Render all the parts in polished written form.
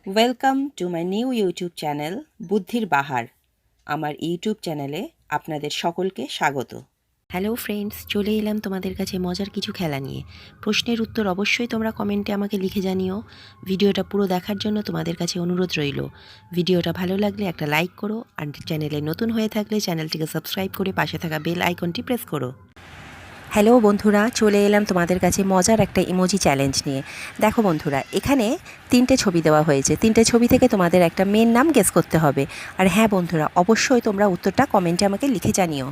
Welcome to my new YouTube channel বুদ্ধির বাহার। আমার YouTube চ্যানেলে আপনাদের সকলকে স্বাগত। হ্যালো ফ্রেন্ডস, চলে এলাম তোমাদের কাছে মজার কিছু খেলা নিয়ে। প্রশ্নের উত্তর অবশ্যই তোমরা কমেন্টে আমাকে লিখে জানিও। ভিডিওটা পুরো দেখার জন্য তোমাদের কাছে অনুরোধ রইল। ভিডিওটা ভালো লাগলে একটা লাইক করো, আর চ্যানেলে নতুন হয়ে থাকলে চ্যানেলটিকে সাবস্ক্রাইব করে পাশে থাকা বেল আইকনটি প্রেস করো। হ্যালো বন্ধুরা, চলে এলাম তোমাদের কাছে মজার একটা ইমোজি চ্যালেঞ্জ নিয়ে। দেখো বন্ধুরা, এখানে 3টে ছবি দেওয়া হয়েছে। 3টে ছবি থেকে তোমাদের একটা মেয়ের নাম গেস করতে হবে। আর হ্যাঁ বন্ধুরা, অবশ্যই তোমরা উত্তরটা কমেন্টে আমাকে লিখে জানিও।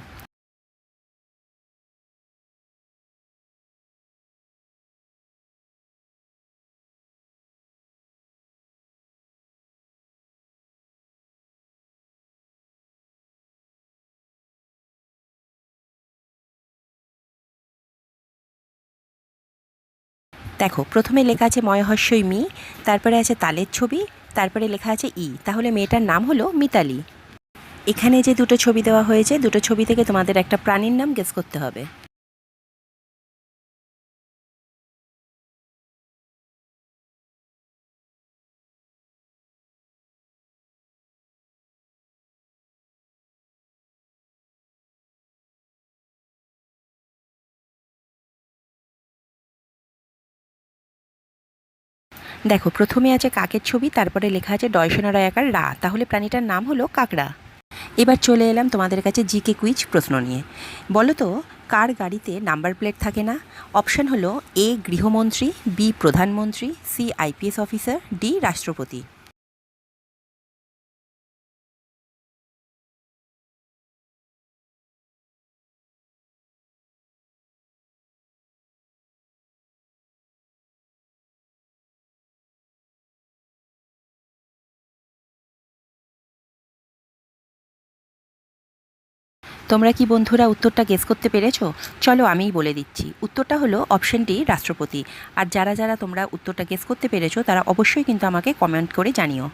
দেখো, প্রথমে লেখা আছে ময়হস্যই মি, তারপরে আছে তালের ছবি, তারপরে লেখা আছে ই। তাহলে মেয়েটার নাম হলো মিতালি। এখানে যে দুটো ছবি দেওয়া হয়েছে, দুটো ছবি থেকে তোমাদের একটা প্রাণীর নাম গেস করতে হবে। দেখো, প্রথমে আছে কাকের ছবি, তারপরে লেখা আছে ডয়সনরা আকার রা। তাহলে প্রাণীটার নাম হলো কাকড়া। এবার চলে এলাম তোমাদের কাছে জিকে কুইজ প্রশ্ন নিয়ে। বলো তো, কার গাড়িতে নাম্বার প্লেট থাকে না? অপশান হলো এ গৃহমন্ত্রী, বি প্রধানমন্ত্রী, সি আইপিএস অফিসার, ডি রাষ্ট্রপতি। তোমরা কি বন্ধুরা উত্তরটা গেস করতে পেরেছো? চলো আমিই বলে দিচ্ছি। উত্তরটা হলো অপশন ডি রাষ্ট্রপতি। আর যারা যারা তোমরা উত্তরটা গেস করতে পেরেছো তারা অবশ্যই কিন্তু আমাকে কমেন্ট করে জানিও।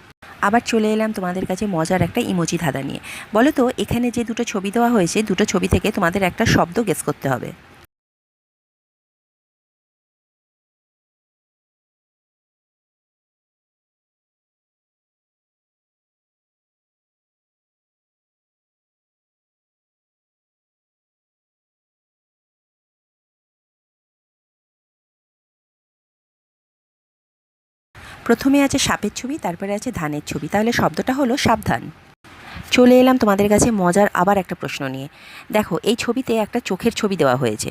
আবার চলে এলাম তোমাদের কাছে মজার একটা ইমোজি ধাঁধা নিয়ে। বলো তো, এখানে যে দুটো ছবি দেওয়া হয়েছে, দুটো ছবি থেকে তোমাদের একটা শব্দ গেস করতে হবে। প্রথমে আছে সাপের ছবি, তারপরে আছে ধানের ছবি। তাহলে শব্দটা হলো সাবধান। চলে এলাম তোমাদের কাছে মজার আবার একটা প্রশ্ন নিয়ে। দেখো, এই ছবিতে একটা চোখের ছবি দেওয়া হয়েছে।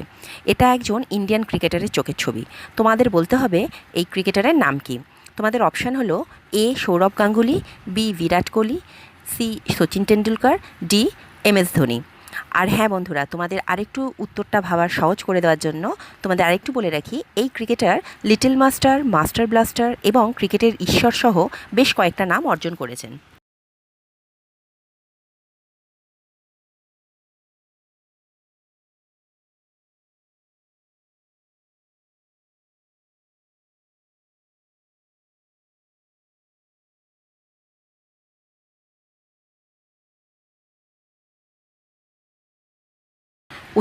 এটা একজন ইন্ডিয়ান ক্রিকেটারের চোখের ছবি। তোমাদের বলতে হবে এই ক্রিকেটারের নাম কি। তোমাদের অপশান হলো A Sourav Ganguly, B Virat Kohli, C Sachin Tendulkar, D M S Dhoni. আর হ্যাঁ বন্ধুরা, তোমাদের আরেকটু উত্তরটা ভাবার সহজ করে দেওয়ার জন্য তোমাদের আরেকটু বলে রাখি, এই cricketer little master, master blaster এবং ক্রিকেটের ঈশ্বর সহ বেশ কয়েকটা নাম অর্জন করেছেন।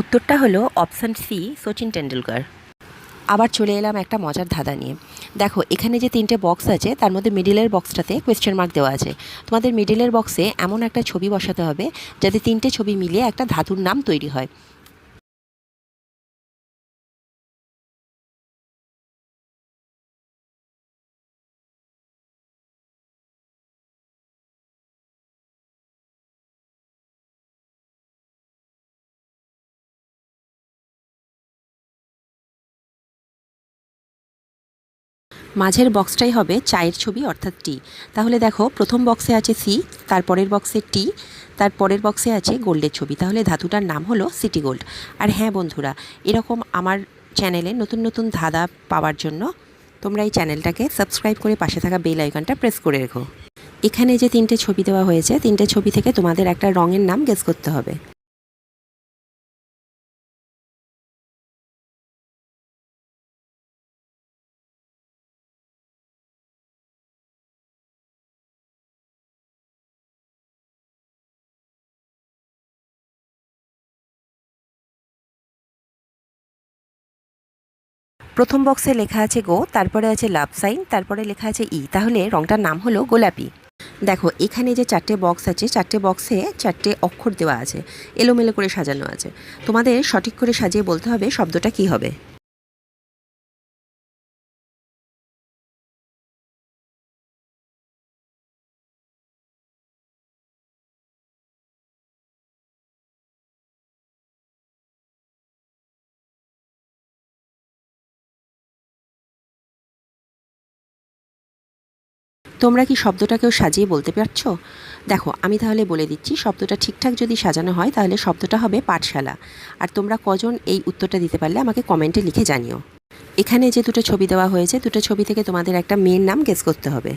উত্তরটা হলো অপশান সি সচিন টেন্ডুলকার। আবার চলে এলাম একটা মজার ধাঁধা নিয়ে। দেখো, এখানে যে 3টে বক্স আছে তার মধ্যে মিডিলের বক্সটাতে কোয়েশ্চেন মার্ক দেওয়া আছে। তোমাদের মিডিলের বক্সে এমন একটা ছবি বসাতে হবে যাতে 3টে ছবি মিলিয়ে একটা ধাতুর নাম তৈরি হয়। মাঝের বক্সটাই হবে চায়ের ছবি অর্থাৎ টি। তাহলে দেখো, প্রথম বক্সে আছে সি, তারপরের বক্সে টি, তারপরের বক্সে আছে গোল্ডের ছবি। তাহলে ধাতুটার নাম হলো সিটি গোল্ড। আর হ্যাঁ বন্ধুরা, এরকম আমার চ্যানেলে নতুন নতুন ধাঁধা পাওয়ার জন্য তোমরা এই চ্যানেলটাকে সাবস্ক্রাইব করে পাশে থাকা বেল আইকনটা প্রেস করে রেখো। এখানে যে 3টে ছবি দেওয়া হয়েছে, 3টে ছবি থেকে তোমাদের একটা রঙের নাম গেস করতে হবে। প্রথম বক্সে লেখা আছে গো, তারপরে আছে লাভ সাইন, তারপরে লেখা আছে ই, তাহলে রঙটার নাম হলো গোলাপি। দেখো এখানে যে 4টে বক্স আছে, 4টে বক্সে 4টে অক্ষর দেওয়া আছে, এলোমেলো করে সাজানো আছে। তোমাদের সঠিক করে সাজিয়ে বলতে হবে শব্দটা কি হবে। তোমরা কি শব্দটাকেও সাজিয়ে বলতে পারছো? দেখো আমি তাহলে বলে দিচ্ছি, শব্দটা ঠিকঠাক যদি সাজানো হয় তাহলে শব্দটা হবে পাঠশালা। আর তোমরা কজন এই উত্তরটা দিতে পারলে আমাকে কমেন্টে লিখে জানিও। এখানে যে দুটো ছবি দেওয়া হয়েছে, দুটো ছবি থেকে তোমাদের একটা মেয়ের নাম গেস করতে হবে।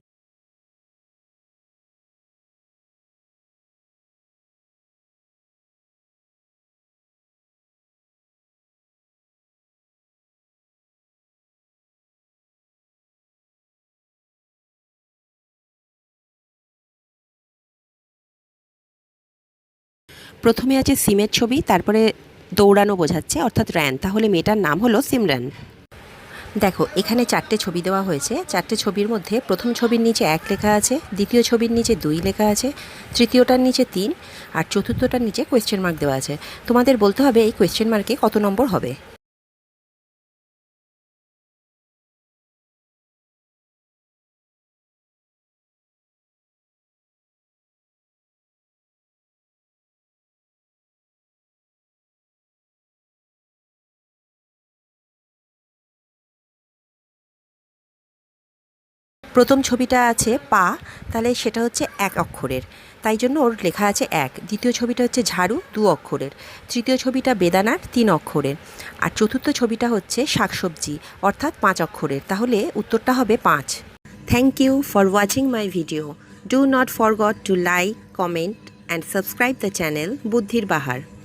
প্রথমে আছে সিমের ছবি, তারপরে দৌড়ানো বোঝাচ্ছে অর্থাৎ র্যান, তাহলে মেয়েটার নাম হলো সিমরান। দেখো এখানে 4টে ছবি দেওয়া হয়েছে, 4টে ছবির মধ্যে প্রথম ছবির নিচে 1 লেখা আছে, দ্বিতীয় ছবির নিচে 2 লেখা আছে, তৃতীয়টার নিচে 3, আর চতুর্থটার নিচে কোয়েশ্চেন মার্ক দেওয়া আছে। তোমাদের বলতে হবে এই কোয়েশ্চেন মার্কে কত নম্বর হবে। প্রথম ছবিটা আছে পা, তাহলে সেটা হচ্ছে 1 অক্ষরের, তাই জন্য ওর লেখা আছে 1। দ্বিতীয় ছবিটা হচ্ছে ঝাড়ু, 2 অক্ষরের। তৃতীয় ছবিটা বেদানার, 3 অক্ষরের। আর চতুর্থ ছবিটা হচ্ছে শাকসবজি, অর্থাৎ 5 অক্ষরের, তাহলে উত্তরটা হবে 5। Thank you for watching my video. Do not forgot to like, comment and subscribe the channel বুদ্ধির বাহার।